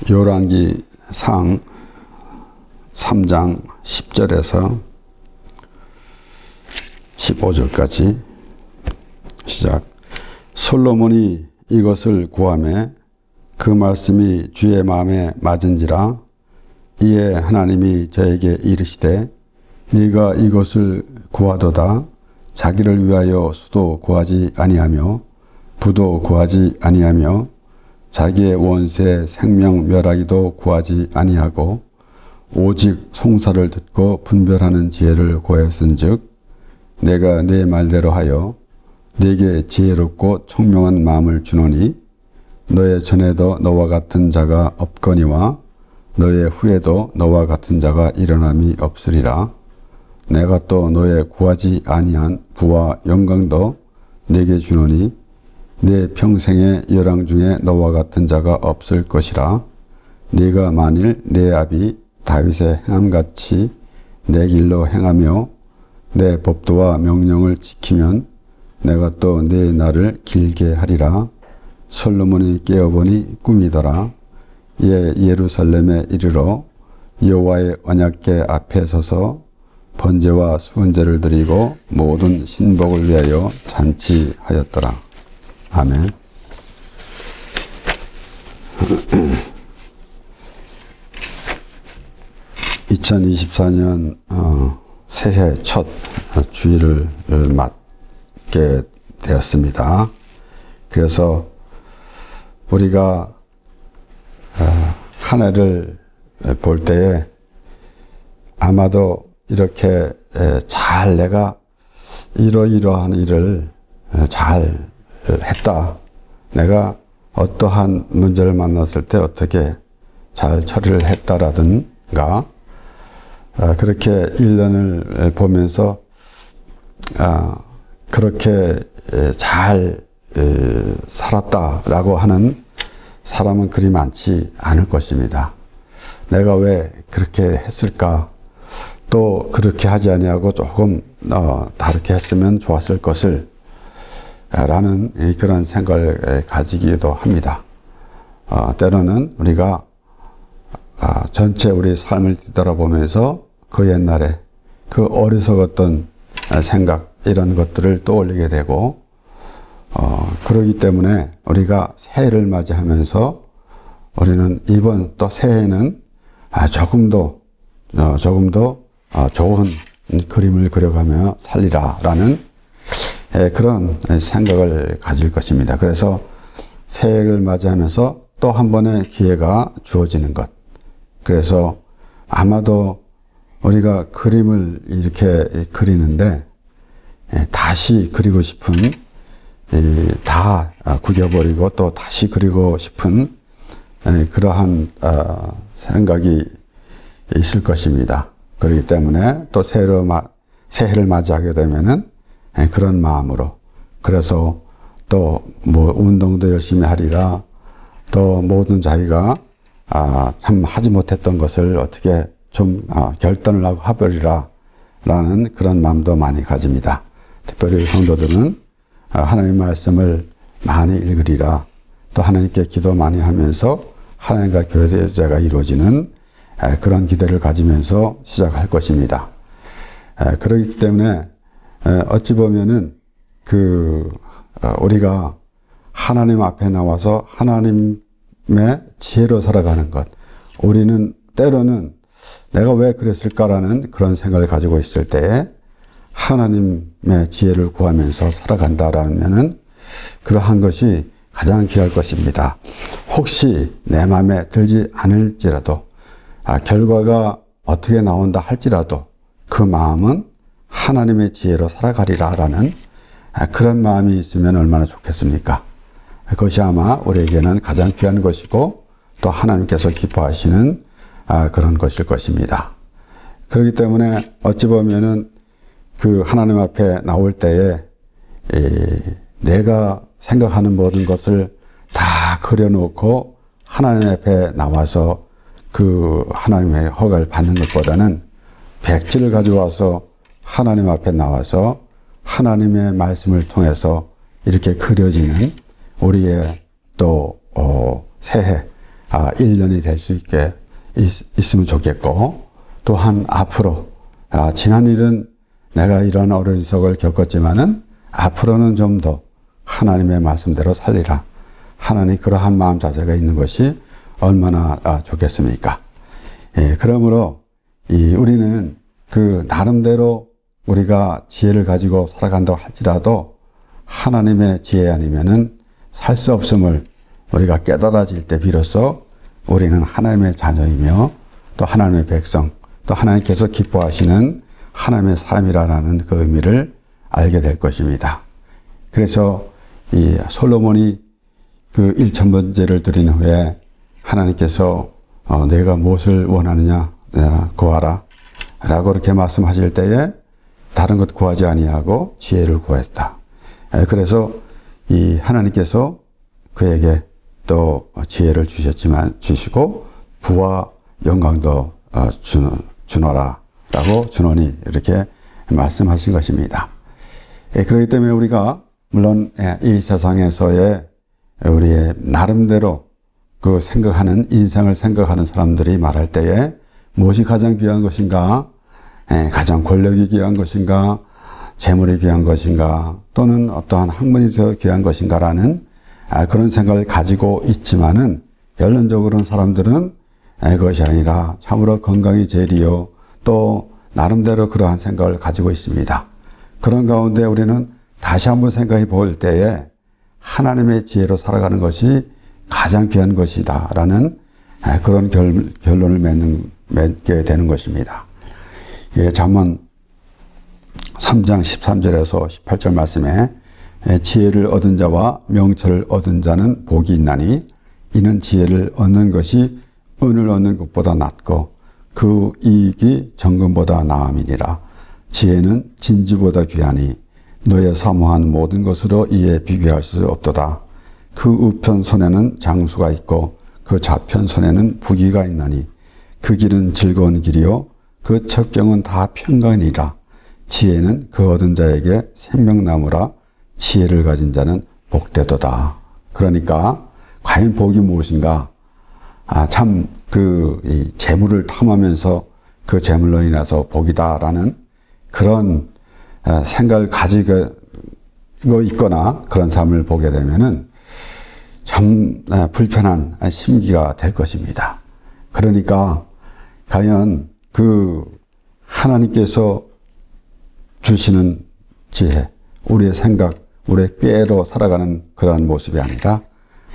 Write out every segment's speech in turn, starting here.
열왕기상 3장 10절에서 15절까지 시작. 솔로몬이 이것을 구하매 그 말씀이 주의 마음에 맞은지라. 이에 하나님이 저에게 이르시되 네가 이것을 구하도다. 자기를 위하여 수도 구하지 아니하며 부도 구하지 아니하며 자기의 원수의 생명 멸하기도 구하지 아니하고 오직 송사를 듣고 분별하는 지혜를 구하였은즉 내가 네 말대로 하여 네게 지혜롭고 총명한 마음을 주노니 너의 전에도 너와 같은 자가 없거니와 너의 후에도 너와 같은 자가 일어남이 없으리라. 내가 또 너의 구하지 아니한 부와 영광도 네게 주노니 내 평생의 열왕 중에 너와 같은 자가 없을 것이라. 네가 만일 내 아비 다윗의 행함같이 내 길로 행하며 내 법도와 명령을 지키면 내가 또 네 날을 길게 하리라. 솔로몬이 깨어보니 꿈이더라. 이에 예루살렘에 이르러 여호와의 언약궤 앞에 서서 번제와 수은제를 드리고 모든 신복을 위하여 잔치하였더라. 아멘. 2024년 새해 첫 주일을 맞게 되었습니다. 그래서 우리가 한 해를 볼 때에 아마도 이렇게 잘 내가 이러이러한 일을 잘 했다. 내가 어떠한 문제를 만났을 때 어떻게 잘 처리를 했다라든가 그렇게 1년을 보면서 그렇게 잘 살았다라고 하는 사람은 그리 많지 않을 것입니다. 내가 왜 그렇게 했을까? 또 그렇게 하지 아니하고 조금 다르게 했으면 좋았을 것을 라는 그런 생각을 가지기도 합니다. 때로는 우리가 전체 우리 삶을 뒤돌아보면서 그 옛날에 그 어리석었던 생각 이런 것들을 떠올리게 되고 그러기 때문에 우리가 새해를 맞이하면서 우리는 이번 또 새해에는 조금 더 좋은 그림을 그려가며 살리라라는 그런 생각을 가질 것입니다. 그래서 새해를 맞이하면서 또 한 번의 기회가 주어지는 것. 그래서 아마도 우리가 그림을 이렇게 그리는데 다시 그리고 싶은 다 구겨버리고 또 다시 그리고 싶은 그러한 생각이 있을 것입니다. 그렇기 때문에 또 새해를 맞이하게 되면은 그런 마음으로 그래서 또 뭐 운동도 열심히 하리라 또 모든 자기가 참 하지 못했던 것을 어떻게 좀 결단을 하고 해버리라 라는 그런 마음도 많이 가집니다. 특별히 성도들은 하나님의 말씀을 많이 읽으리라 또 하나님께 기도 많이 하면서 하나님과 교제가 이루어지는 그런 기대를 가지면서 시작할 것입니다. 그렇기 때문에 어찌 보면은 우리가 하나님 앞에 나와서 하나님의 지혜로 살아가는 것. 우리는 때로는 내가 왜 그랬을까라는 그런 생각을 가지고 있을 때 하나님의 지혜를 구하면서 살아간다라면은 그러한 것이 가장 귀할 것입니다. 혹시 내 마음에 들지 않을지라도 결과가 어떻게 나온다 할지라도 그 마음은 하나님의 지혜로 살아가리라라는 그런 마음이 있으면 얼마나 좋겠습니까? 그것이 아마 우리에게는 가장 귀한 것이고 또 하나님께서 기뻐하시는 그런 것일 것입니다. 그렇기 때문에 어찌 보면은 그 하나님 앞에 나올 때에 내가 생각하는 모든 것을 다 그려놓고 하나님 앞에 나와서 그 하나님의 허가를 받는 것보다는 백지를 가져와서 하나님 앞에 나와서 하나님의 말씀을 통해서 이렇게 그려지는 우리의 또 새해 1년이 될 수 있게 있으면 좋겠고, 또한 앞으로 지난 일은 내가 이런 어려움을 겪었지만은 앞으로는 좀 더 하나님의 말씀대로 살리라. 하나님 그러한 마음 자세가 있는 것이 얼마나 좋겠습니까? 예, 그러므로 우리는 그 나름대로 우리가 지혜를 가지고 살아간다고 할지라도 하나님의 지혜 아니면은 살 수 없음을 우리가 깨달아질 때 비로소 우리는 하나님의 자녀이며 또 하나님의 백성, 또 하나님께서 기뻐하시는 하나님의 사람이라는 그 의미를 알게 될 것입니다. 그래서 이 솔로몬이 그 1000번제를 드린 후에 하나님께서 내가 무엇을 원하느냐 구하라 라고 그렇게 말씀하실 때에 다른 것 구하지 아니하고 지혜를 구했다. 그래서 이 하나님께서 그에게 또 지혜를 주시고 부와 영광도 주노라 라고 주노니 이렇게 말씀하신 것입니다. 그렇기 때문에 우리가 물론 이 세상에서의 우리의 나름대로 그 생각하는 인생을 생각하는 사람들이 말할 때에 무엇이 가장 귀한 것인가, 가장 권력이 귀한 것인가, 재물이 귀한 것인가, 또는 어떠한 학문이 더 귀한 것인가라는 그런 생각을 가지고 있지만은 결론적으로는 사람들은 그것이 아니라 참으로 건강이 제일이요, 또 나름대로 그러한 생각을 가지고 있습니다. 그런 가운데 우리는 다시 한번 생각해 볼 때에 하나님의 지혜로 살아가는 것이 가장 귀한 것이다 라는 그런 결론을 맺게 되는 것입니다. 예, 잠언 3장 13절에서 18절 말씀에 지혜를 얻은 자와 명철을 얻은 자는 복이 있나니 이는 지혜를 얻는 것이 은을 얻는 것보다 낫고 그 이익이 정금보다 나음이니라. 지혜는 진주보다 귀하니 너의 사모한 모든 것으로 이에 비교할 수 없도다. 그 우편 손에는 장수가 있고 그 좌편 손에는 부귀가 있나니 그 길은 즐거운 길이요 그 첩경은 다 평강이니라. 지혜는 그 얻은 자에게 생명나무라. 지혜를 가진 자는 복되도다. 그러니까 과연 복이 무엇인가? 참 이 재물을 탐하면서 그 재물로 인해서 복이다라는 그런 생각을 가지고 있거나 그런 삶을 보게 되면은 참 불편한 심기가 될 것입니다. 그러니까 과연 그 하나님께서 주시는 지혜, 우리의 생각, 우리의 꾀로 살아가는 그러한 모습이 아니라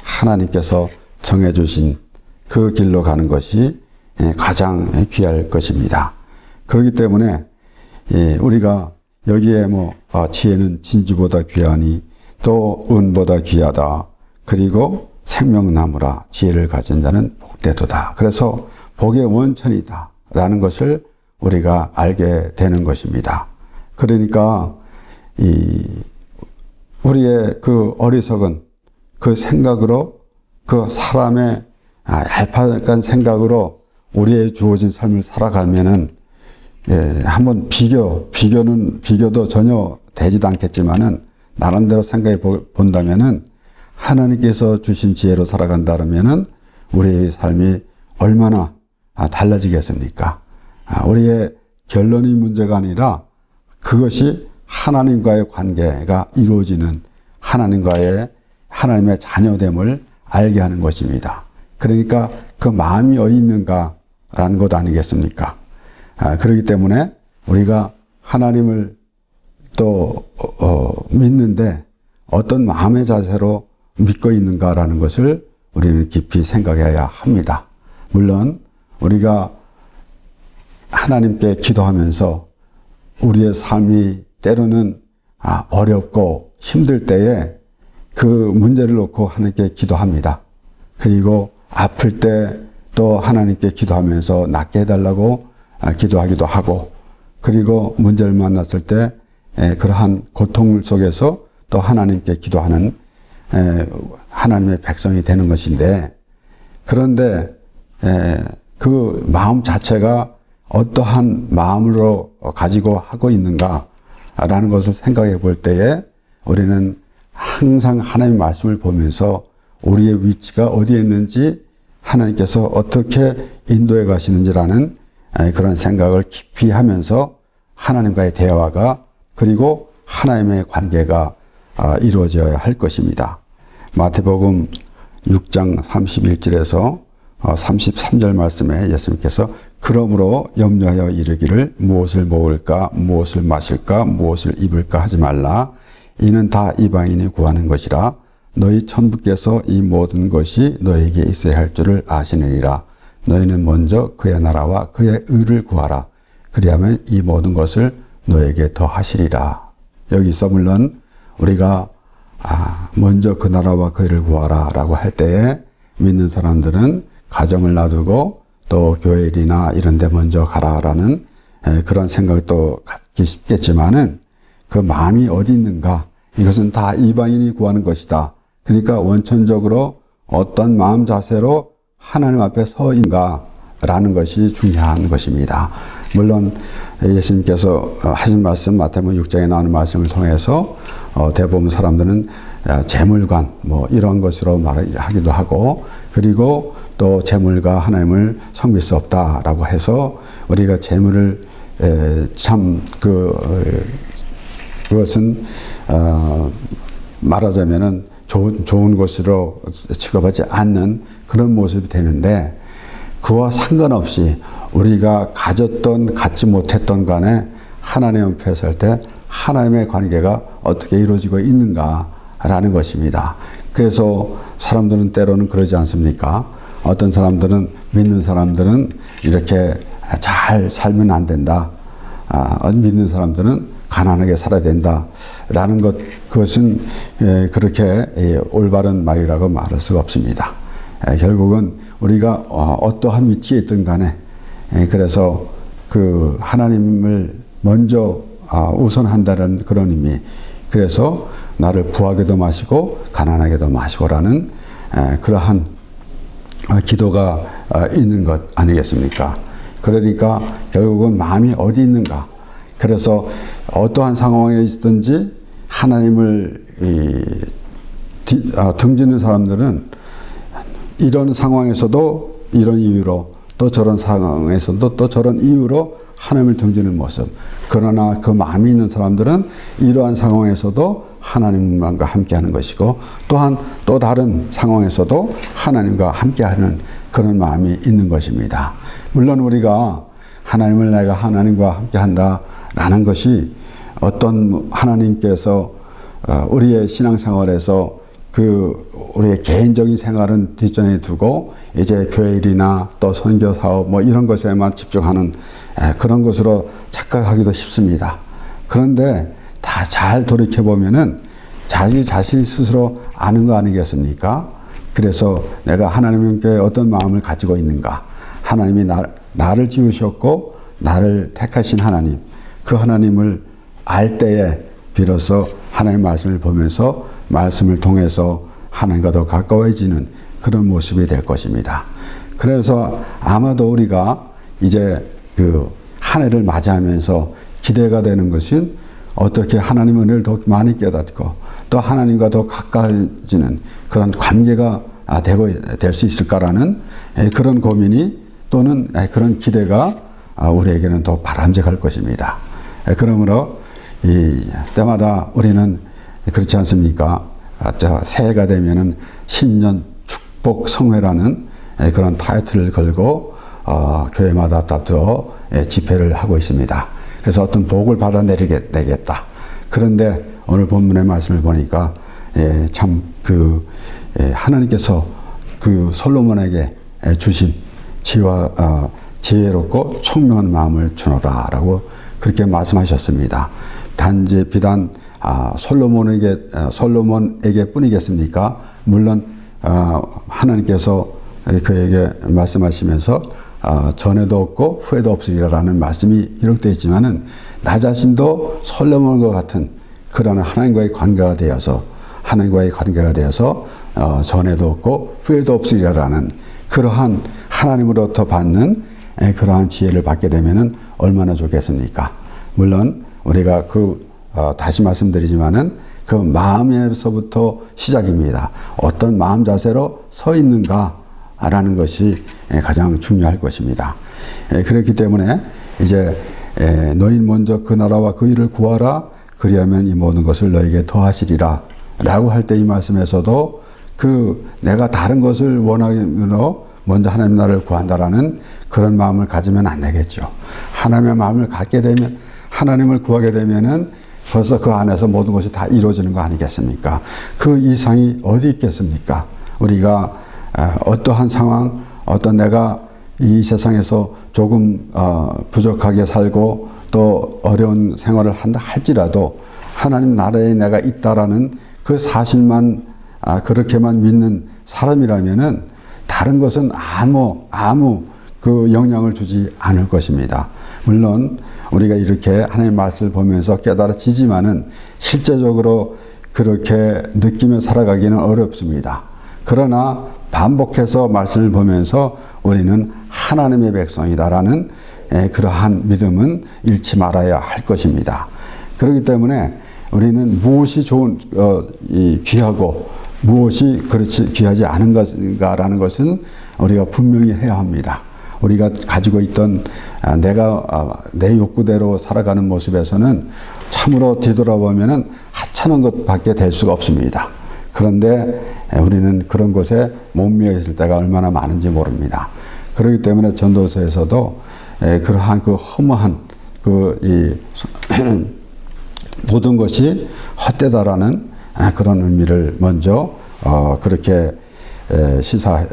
하나님께서 정해주신 그 길로 가는 것이 가장 귀할 것입니다. 그렇기 때문에 우리가 여기에 지혜는 진주보다 귀하니 또 은보다 귀하다. 그리고 생명나무라. 지혜를 가진 자는 복되도다. 그래서 복의 원천이다 라는 것을 우리가 알게 되는 것입니다. 그러니까 우리의 그 어리석은 그 생각으로 그 사람의 얄팍한 생각으로 우리의 주어진 삶을 살아가면은 한번 비교도 전혀 되지도 않겠지만은 나름대로 생각해 본다면은 하나님께서 주신 지혜로 살아간다면은 우리의 삶이 얼마나 달라지겠습니까? 우리의 결론이 문제가 아니라 그것이 하나님과의 관계가 이루어지는 하나님의 자녀됨을 알게 하는 것입니다. 그러니까 그 마음이 어디 있는가라는 것 아니겠습니까? 그렇기 때문에 우리가 하나님을 또 믿는데 어떤 마음의 자세로 믿고 있는가라는 것을 우리는 깊이 생각해야 합니다. 물론 우리가 하나님께 기도하면서 우리의 삶이 때로는 어렵고 힘들 때에 그 문제를 놓고 하나님께 기도합니다. 그리고 아플 때 또 하나님께 기도하면서 낫게 해달라고 기도하기도 하고, 그리고 문제를 만났을 때 그러한 고통 속에서 또 하나님께 기도하는 하나님의 백성이 되는 것인데, 그런데 그 마음 자체가 어떠한 마음으로 가지고 하고 있는가라는 것을 생각해 볼 때에 우리는 항상 하나님의 말씀을 보면서 우리의 위치가 어디에 있는지 하나님께서 어떻게 인도해 가시는지라는 그런 생각을 깊이 하면서 하나님과의 대화가 그리고 하나님의 관계가 이루어져야 할 것입니다. 마태복음 6장 31절에서 33절 말씀에 예수님께서 그러므로 염려하여 이르기를 무엇을 먹을까 무엇을 마실까 무엇을 입을까 하지 말라. 이는 다 이방인이 구하는 것이라. 너희 천부께서 이 모든 것이 너에게 있어야 할 줄을 아시느니라. 너희는 먼저 그의 나라와 그의 의를 구하라. 그리하면 이 모든 것을 너에게 더하시리라. 여기서 물론 우리가 먼저 그 나라와 그 의를 구하라 라고 할 때에 믿는 사람들은 가정을 놔두고 또 교회 일이나 이런 데 먼저 가라라는 그런 생각도 갖기 쉽겠지만은 그 마음이 어디 있는가? 이것은 다 이방인이 구하는 것이다. 그러니까 원천적으로 어떤 마음 자세로 하나님 앞에 서인가라는 것이 중요한 것입니다. 물론 예수님께서 하신 말씀 마태복음 6장에 나오는 말씀을 통해서 대부분 사람들은 재물관 뭐 이런 것으로 말하기도 하고 그리고 또 재물과 하나님을 섬길 수 없다라고 해서 우리가 재물을 참 그것은 말하자면은 좋은 것으로 취급하지 않는 그런 모습이 되는데 그와 상관없이 우리가 가졌던 갖지 못했던 간에 하나님 앞에 설 때 하나님의 관계가 어떻게 이루어지고 있는가라는 것입니다. 그래서 사람들은 때로는 그러지 않습니까? 어떤 사람들은 믿는 사람들은 이렇게 잘 살면 안 된다. 믿는 사람들은 가난하게 살아야 된다라는 것 그것은 그렇게 올바른 말이라고 말할 수가 없습니다. 결국은 우리가 어떠한 위치에 있든 간에 그래서 그 하나님을 먼저 우선한다는 그런 의미 그래서 나를 부하게도 마시고 가난하게도 마시고라는 그러한 기도가 있는 것 아니겠습니까? 그러니까 결국은 마음이 어디 있는가 그래서 어떠한 상황에 있든지 하나님을 등지는 사람들은 이런 상황에서도 이런 이유로 또 저런 상황에서도 또 저런 이유로 하나님을 등지는 모습. 그러나 그 마음이 있는 사람들은 이러한 상황에서도 하나님과 함께하는 것이고 또한 또 다른 상황에서도 하나님과 함께하는 그런 마음이 있는 것입니다. 물론 우리가 하나님을 내가 하나님과 함께한다라는 것이 어떤 하나님께서 우리의 신앙생활에서 우리의 개인적인 생활은 뒷전에 두고 이제 교회 일이나 또 선교 사업 뭐 이런 것에만 집중하는 그런 것으로 착각하기도 쉽습니다. 그런데 다 잘 돌이켜 보면은 자신이 스스로 아는 거 아니겠습니까? 그래서 내가 하나님께 어떤 마음을 가지고 있는가? 하나님이 나를 지으셨고 나를 택하신 하나님, 그 하나님을 알 때에 비로소 하나님의 말씀을 보면서 말씀을 통해서 하나님과 더 가까워지는 그런 모습이 될 것입니다. 그래서 아마도 우리가 이제 한 해를 맞이하면서 기대가 되는 것은 어떻게 하나님의 은혜를 더 많이 깨닫고 또 하나님과 더 가까워지는 그런 관계가 될 수 있을까라는 그런 고민이 또는 그런 기대가 우리에게는 더 바람직할 것입니다. 그러므로 때마다 우리는 그렇지 않습니까? 새해가 되면은 신년 축복 성회라는 그런 타이틀을 걸고 교회마다 또 집회를 하고 있습니다. 그래서 어떤 복을 받아내겠다. 그런데 오늘 본문의 말씀을 보니까 참 하나님께서 솔로몬에게 주신 지혜롭고 총명한 마음을 주노라라고 그렇게 말씀하셨습니다. 단지 비단 솔로몬에게 뿐이겠습니까? 물론 하나님께서 그에게 말씀하시면서 전에도 없고 후에도 없으리라는 말씀이 기록되어 있지만은 나 자신도 솔로몬과 같은 그런 하나님과의 관계가 되어서 전에도 없고 후에도 없으리라는 그러한 하나님으로부터 받는 그러한 지혜를 받게 되면은 얼마나 좋겠습니까? 물론 우리가 다시 말씀드리지만은 그 마음에서부터 시작입니다. 어떤 마음 자세로 서 있는가 라는 것이 가장 중요할 것입니다. 그렇기 때문에 이제 너희는 먼저 그 나라와 그 일을 구하라. 그리하면 이 모든 것을 너에게 더하시리라. 라고 할 때 이 말씀에서도 내가 다른 것을 원하므로 먼저 하나님의 나라를 구한다라는 그런 마음을 가지면 안 되겠죠. 하나님의 마음을 갖게 되면, 하나님을 구하게 되면은 벌써 그 안에서 모든 것이 다 이루어지는 거 아니겠습니까? 그 이상이 어디 있겠습니까? 우리가 어떠한 상황, 어떤 내가 이 세상에서 조금 부족하게 살고 또 어려운 생활을 한다 할지라도 하나님 나라에 내가 있다라는 그 사실만 그렇게만 믿는 사람이라면은 다른 것은 아무 그 영향을 주지 않을 것입니다. 물론 우리가 이렇게 하나님의 말씀을 보면서 깨달아지지만은 실제적으로 그렇게 느끼며 살아가기는 어렵습니다. 그러나 반복해서 말씀을 보면서 우리는 하나님의 백성이다라는 그러한 믿음은 잃지 말아야 할 것입니다. 그렇기 때문에 우리는 무엇이 귀하고 무엇이 그렇지 귀하지 않은 것인가라는 것은 우리가 분명히 해야 합니다. 우리가 가지고 있던 내 욕구대로 살아가는 모습에서는 참으로 뒤돌아보면은 하찮은 것밖에 될 수가 없습니다. 그런데 우리는 그런 곳에 몸매어 있을 때가 얼마나 많은지 모릅니다. 그렇기 때문에 전도서에서도 그러한 그 허무한 모든 것이 헛되다라는 그런 의미를 먼저 그렇게 시사해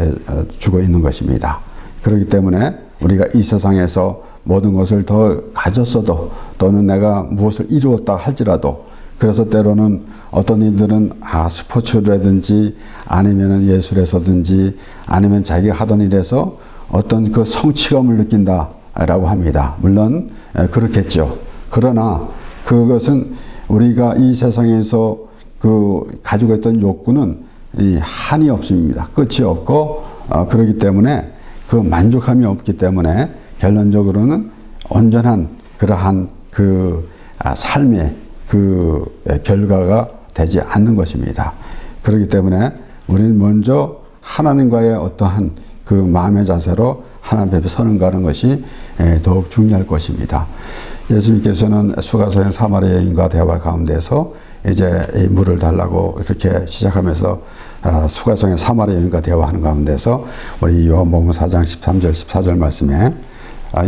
주고 있는 것입니다. 그렇기 때문에 우리가 이 세상에서 모든 것을 더 가졌어도 또는 내가 무엇을 이루었다 할지라도 그래서 때로는 어떤 이들은 스포츠라든지 아니면 예술에서든지 아니면 자기가 하던 일에서 어떤 그 성취감을 느낀다라고 합니다. 물론 그렇겠죠. 그러나 그것은 우리가 이 세상에서 가지고 있던 욕구는 한이 없습니다. 끝이 없고 그렇기 때문에 그 만족함이 없기 때문에 결론적으로는 온전한 그러한 삶의 결과가 되지 않는 것입니다. 그렇기 때문에 우리는 먼저 하나님과의 어떠한 그 마음의 자세로 하나님 앞에 서는가는 것이 더욱 중요할 것입니다. 예수님께서는 수가성의 사마리아 여인과 대화 가운데서 이제 이 물을 달라고 이렇게 시작하면서 수가성의 사마리아 여인과 대화하는 가운데서 우리 요한복음 4장 13절 14절 말씀에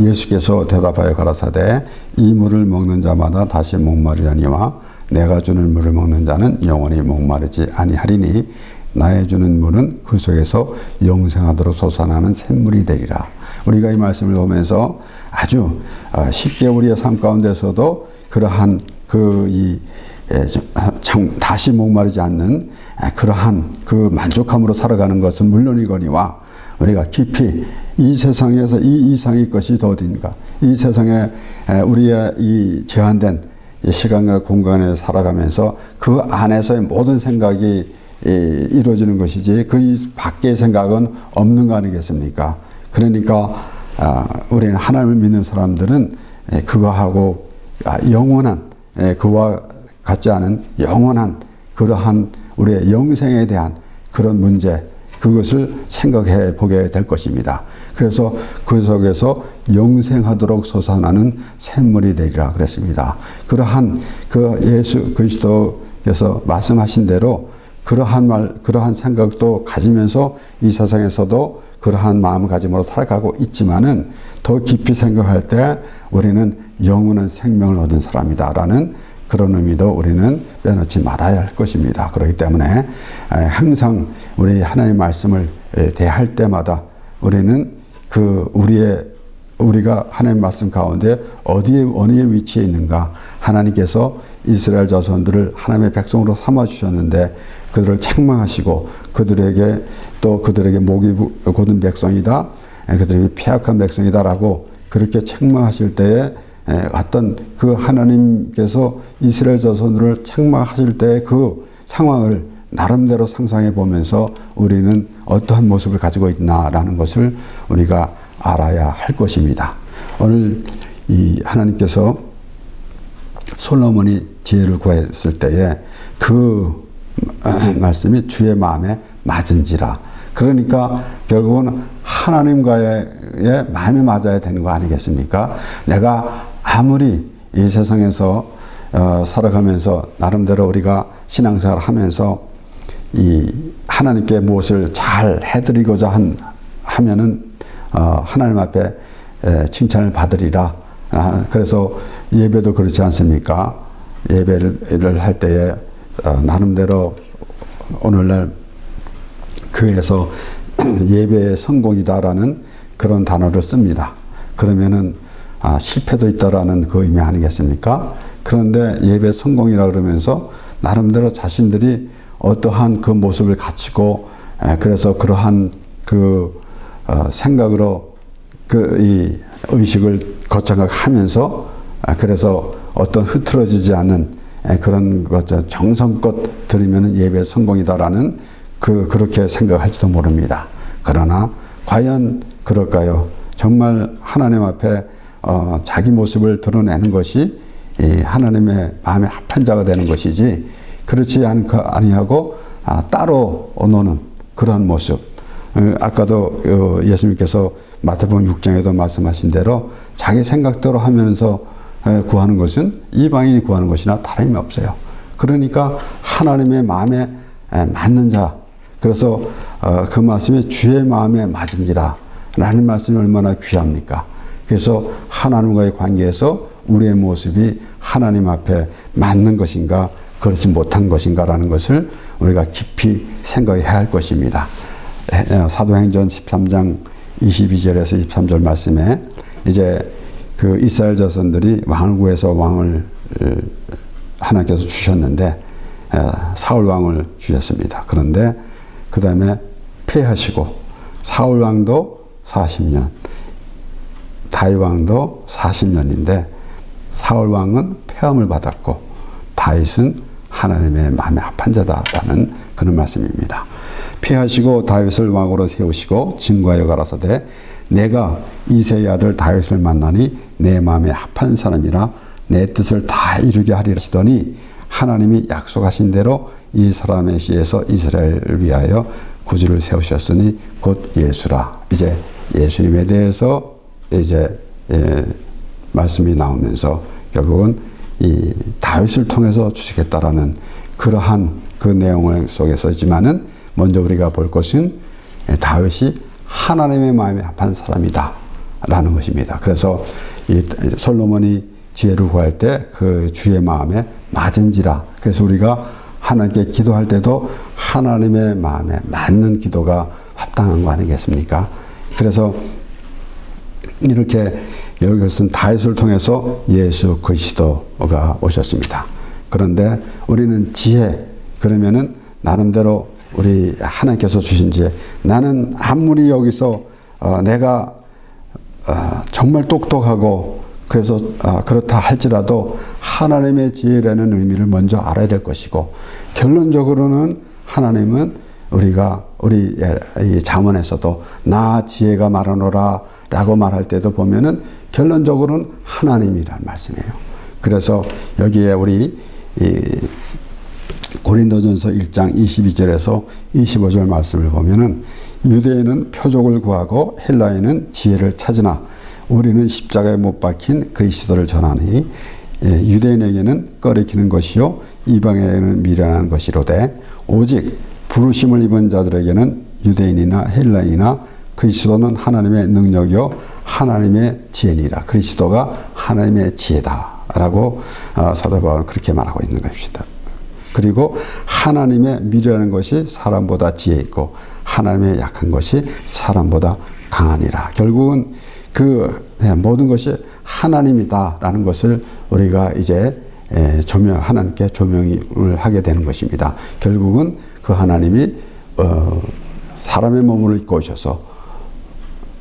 예수께서 대답하여 가라사대 이 물을 먹는 자마다 다시 목마르려니와 내가 주는 물을 먹는 자는 영원히 목마르지 아니하리니 나의 주는 물은 그 속에서 영생하도록 솟아나는 샘물이 되리라. 우리가 이 말씀을 보면서 아주 쉽게 우리의 삶 가운데서도 그러한 다시 목마르지 않는 그러한 그 만족함으로 살아가는 것은 물론이거니와 우리가 깊이 이 세상에서 이 이상의 것이 더 어딘가, 이 세상에 우리의 이 제한된 시간과 공간에 살아가면서 그 안에서의 모든 생각이 이루어지는 것이지 그 밖의 생각은 없는 거 아니겠습니까? 그러니까 우리는 하나님을 믿는 사람들은 그거하고 영원한 그와 같지 않은 영원한 그러한 우리의 영생에 대한 그런 문제 그것을 생각해 보게 될 것입니다. 그래서 그 속에서 영생하도록 솟아나는 샘물이 되리라 그랬습니다. 그러한 예수 그리스도께서 말씀하신 대로 그러한 생각도 가지면서 이 세상에서도 그러한 마음을 가짐으로 살아가고 있지만은 더 깊이 생각할 때 우리는 영원한 생명을 얻은 사람이다라는 그런 의미도 우리는 빼놓지 말아야 할 것입니다. 그렇기 때문에 항상 우리 하나님의 말씀을 대할 때마다 우리는 우리가 하나님의 말씀 가운데 어느 위치에 있는가, 하나님께서 이스라엘 자손들을 하나님의 백성으로 삼아 주셨는데 그들을 책망하시고 그들에게 목이 곧은 백성이다, 그들에게 폐악한 백성이다라고 그렇게 책망하실 때에 어떤 그 하나님께서 이스라엘 자손들을 책망하실 때 그 상황을 나름대로 상상해 보면서 우리는 어떠한 모습을 가지고 있나라는 것을 우리가 알아야 할 것입니다. 오늘 이 하나님께서 솔로몬이 지혜를 구했을 때에 그 말씀이 주의 마음에 맞은지라. 그러니까 결국은 하나님과의 마음이 맞아야 되는 거 아니겠습니까? 내가 아무리 이 세상에서 살아가면서 나름대로 우리가 신앙생활을 하면서 이 하나님께 무엇을 잘 해드리고자 하면은 하나님 앞에 칭찬을 받으리라. 그래서 예배도 그렇지 않습니까? 예배를 할 때에 나름대로 오늘날 교회에서 예배의 성공이다라는 그런 단어를 씁니다. 그러면은 실패도 있다라는 그 의미 아니겠습니까? 그런데 예배 성공이라 그러면서 나름대로 자신들이 어떠한 그 모습을 갖추고 그래서 그러한 그 생각으로 그 이 의식을 거창하면서 그래서 어떤 흐트러지지 않은 그런 것 정성껏 드리면 예배 성공이다라는 그렇게 생각할지도 모릅니다. 그러나 과연 그럴까요? 정말 하나님 앞에 자기 모습을 드러내는 것이 이 하나님의 마음에 합한 자가 되는 것이지 그렇지 아니하고 따로 노는 그러한 모습. 아까도 예수님께서 마태복음 6장에도 말씀하신 대로 자기 생각대로 하면서 구하는 것은 이방인이 구하는 것이나 다름이 없어요. 그러니까 하나님의 마음에 맞는 자. 그래서 그 말씀이 주의 마음에 맞은지라 라는 말씀이 얼마나 귀합니까? 그래서 하나님과의 관계에서 우리의 모습이 하나님 앞에 맞는 것인가 그렇지 못한 것인가 라는 것을 우리가 깊이 생각해야 할 것입니다. 사도행전 13장 22절에서 23절 말씀에 이제 그 이스라엘 자손들이 왕을 구해서 왕을 하나님께서 주셨는데 사울 왕을 주셨습니다. 그런데 그 다음에 패하시고 사울 왕도 40년 다윗 왕도 40년인데 사울 왕은 패함을 받았고 다윗은 하나님의 마음에 합한 자다라는 그런 말씀입니다. 패하시고 다윗을 왕으로 세우시고 증거하여 가라사대 내가 이새의 아들 다윗을 만나니 내 마음에 합한 사람이라 내 뜻을 다 이루게 하리라 하시더니 하나님이 약속하신 대로 이 사람의 씨에서 이스라엘을 위하여 구주를 세우셨으니 곧 예수라. 이제 예수님에 대해서 이제 말씀이 나오면서 결국은 이 다윗을 통해서 주시겠다라는 그러한 그 내용 속에서지만은 먼저 우리가 볼 것은 다윗이 하나님의 마음에 합한 사람이다라는 것입니다. 그래서 이 솔로몬이 지혜를 구할 때 그 주의 마음에 맞은지라. 그래서 우리가 하나님께 기도할 때도 하나님의 마음에 맞는 기도가 합당한 거 아니겠습니까? 그래서 이렇게 여기서는 다윗을 통해서 예수 그리스도가 오셨습니다. 그런데 우리는 지혜, 그러면은 나름대로 우리 하나님께서 주신 지혜, 나는 아무리 여기서 내가 정말 똑똑하고 그래서 그렇다 할지라도 하나님의 지혜라는 의미를 먼저 알아야 될 것이고, 결론적으로는 하나님은 우리가 우리 이 잠언에서도 나 지혜가 말하노라 라고 말할 때도 보면은 결론적으로는 하나님이란 말씀이에요. 그래서 여기에 우리 이 고린도전서 1장 22절에서 25절 말씀을 보면은 유대인은 표적을 구하고 헬라인은 지혜를 찾으나 우리는 십자가에 못 박힌 그리스도를 전하니 유대인에게는 꺼리키는 것이요 이방에게는 미련한 것이로되 오직 부르심을 입은 자들에게는 유대인이나 헬라인이나 그리스도는 하나님의 능력이요 하나님의 지혜니라. 그리스도가 하나님의 지혜다라고 사도 바울은 그렇게 말하고 있는 것입니다. 그리고 하나님의 미련한 것이 사람보다 지혜 있고 하나님의 약한 것이 사람보다 강하니라. 결국은 그 모든 것이 하나님이다라는 것을 우리가 이제 하나님께 조명을 하게 되는 것입니다. 결국은 그 하나님이 사람의 몸을 입고 오셔서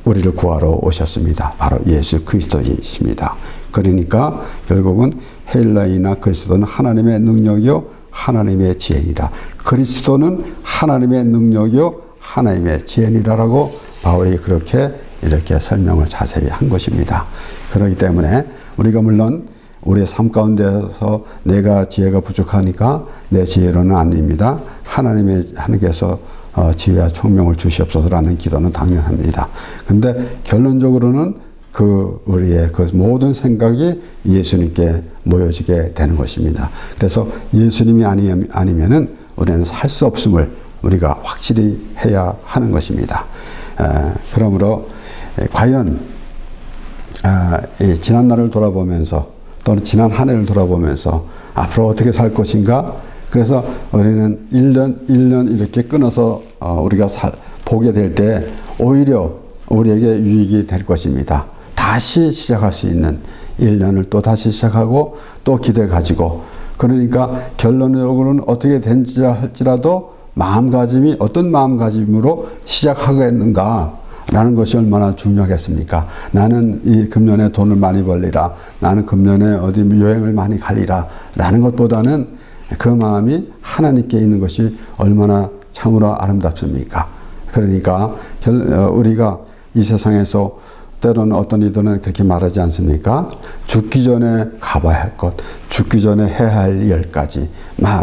우리를 구하러 오셨습니다. 바로 예수 그리스도이십니다. 그러니까 결국은 헬라이나 그리스도는 하나님의 능력이요 하나님의 지혜니라. 그리스도는 하나님의 능력이요 하나님의 지혜니라라고 바울이 이렇게 설명을 자세히 한 것입니다. 그렇기 때문에 우리가 물론 우리의 삶 가운데서 내가 지혜가 부족하니까 내 지혜로는 아닙니다. 하나님께서 지혜와 총명을 주시옵소서라는 기도는 당연합니다. 근데 결론적으로는 우리의 그 모든 생각이 예수님께 모여지게 되는 것입니다. 그래서 예수님이 아니면은 우리는 살 수 없음을 우리가 확실히 해야 하는 것입니다. 그러므로 과연 지난 날을 돌아보면서 또는 지난 한 해를 돌아보면서 앞으로 어떻게 살 것인가? 그래서 우리는 1년 이렇게 끊어서 우리가 보게 될 때 오히려 우리에게 유익이 될 것입니다. 다시 시작할 수 있는 1년을 또 다시 시작하고 또 기대를 가지고, 그러니까 결론적으로는 어떻게 된지 할지라도 마음가짐이 어떤 마음가짐으로 시작하겠는가 라는 것이 얼마나 중요하겠습니까? 나는 이 금년에 돈을 많이 벌리라, 나는 금년에 어디 여행을 많이 가리라 라는 것보다는 그 마음이 하나님께 있는 것이 얼마나 참으로 아름답습니까? 그러니까 우리가 이 세상에서 때로는 어떤 이들은 그렇게 말하지 않습니까? 죽기 전에 가봐야 할 것, 죽기 전에 해야 할 10가지,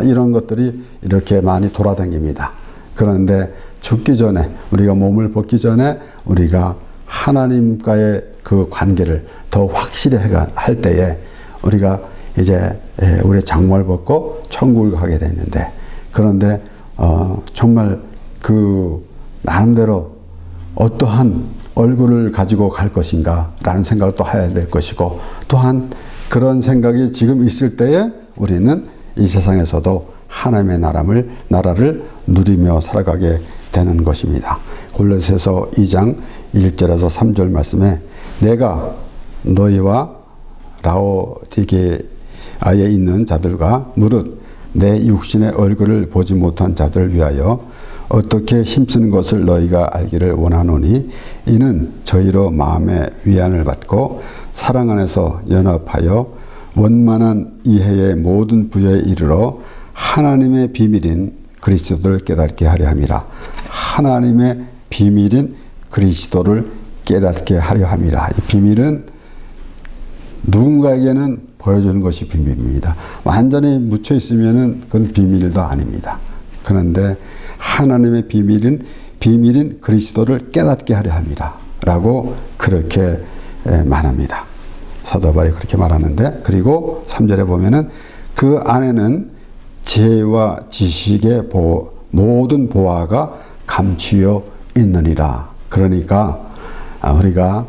이런 것들이 이렇게 많이 돌아다닙니다. 그런데 죽기 전에, 우리가 몸을 벗기 전에 우리가 하나님과의 그 관계를 더 확실히 할 때에 우리가 이제 우리의 장막을 벗고 천국을 가게 되는데, 그런데 정말 그 나름대로 어떠한 얼굴을 가지고 갈 것인가 라는 생각을 또 해야 될 것이고, 또한 그런 생각이 지금 있을 때에 우리는 이 세상에서도 하나님의 나라를 누리며 살아가게 되는 것입니다. 골로새서 2장 1절에서 3절 말씀에 내가 너희와 라오디게아에 있는 자들과 무릇 내 육신의 얼굴을 보지 못한 자들을 위하여 어떻게 힘쓰는 것을 너희가 알기를 원하노니 이는 저희로 마음의 위안을 받고 사랑 안에서 연합하여 원만한 이해의 모든 부여에 이르러 하나님의 비밀인 그리스도를 깨닫게 하려 함이라. 하나님의 비밀인 그리스도를 깨닫게 하려 함이라. 이 비밀은 누군가에게는 보여주는 것이 비밀입니다. 완전히 묻혀 있으면은 그건 비밀도 아닙니다. 그런데 하나님의 비밀인 그리스도를 깨닫게 하려 함이라 라고 그렇게 말합니다. 사도 바울이 그렇게 말하는데, 그리고 3절에 보면은 그 안에는 지혜와 지식의 모든 보화가 감추어 있느니라. 그러니까 우리가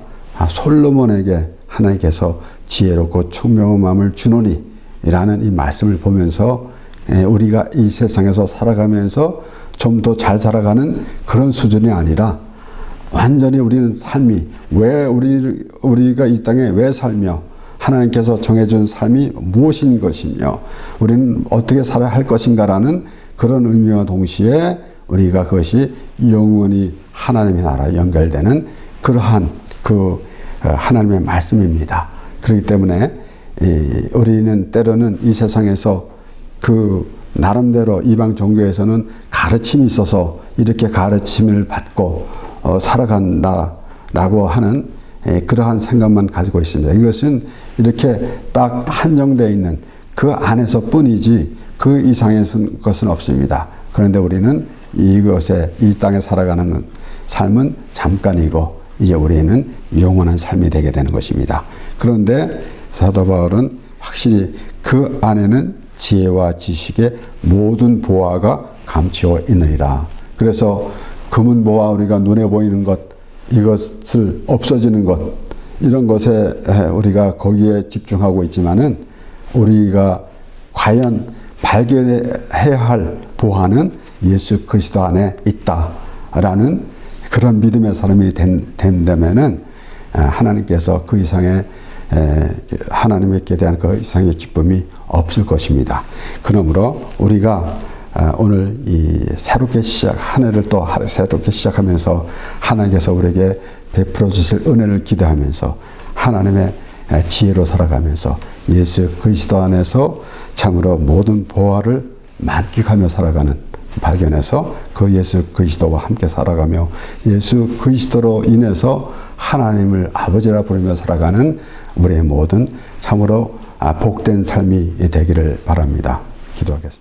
솔로몬에게 하나님께서 지혜롭고 총명한 마음을 주노니 라는 이 말씀을 보면서 우리가 이 세상에서 살아가면서 좀 더 잘 살아가는 그런 수준이 아니라 완전히 우리는 삶이 왜 우리가 이 땅에 왜 살며 하나님께서 정해준 삶이 무엇인 것이며 우리는 어떻게 살아야 할 것인가라는 그런 의미와 동시에 우리가 그것이 영원히 하나님의 나라에 연결되는 그러한 그 하나님의 말씀입니다. 그렇기 때문에 우리는 때로는 이 세상에서 그 나름대로 이방 종교에서는 가르침이 있어서 이렇게 가르침을 받고 살아간다라고 하는 그러한 생각만 가지고 있습니다. 이것은 이렇게 딱 한정되어 있는 그 안에서 뿐이지 그 이상의 것은 없습니다. 그런데 우리는 이것에 이 땅에 살아가는 삶은 잠깐이고 이제 우리는 영원한 삶이 되게 되는 것입니다. 그런데 사도 바울은 확실히 그 안에는 지혜와 지식의 모든 보화가 감추어 있느니라. 그래서 금은 보화, 우리가 눈에 보이는 것, 이것을 없어지는 것, 이런 것에 우리가 거기에 집중하고 있지만은 우리가 과연 발견해야 할 보화는 예수 그리스도 안에 있다라는 그런 믿음의 사람이 된다면은 하나님께서 그 이상의 하나님께 대한 그 이상의 기쁨이 없을 것입니다. 그러므로 우리가 오늘 이 새롭게 한 해를 또 새롭게 시작하면서 하나님께서 우리에게 베풀어 주실 은혜를 기대하면서 하나님의 지혜로 살아가면서 예수 그리스도 안에서 참으로 모든 보화를 만끽하며 살아가는 발견해서 그 예수 그리스도와 함께 살아가며 예수 그리스도로 인해서 하나님을 아버지라 부르며 살아가는 우리의 모든 참으로 복된 삶이 되기를 바랍니다. 기도하겠습니다.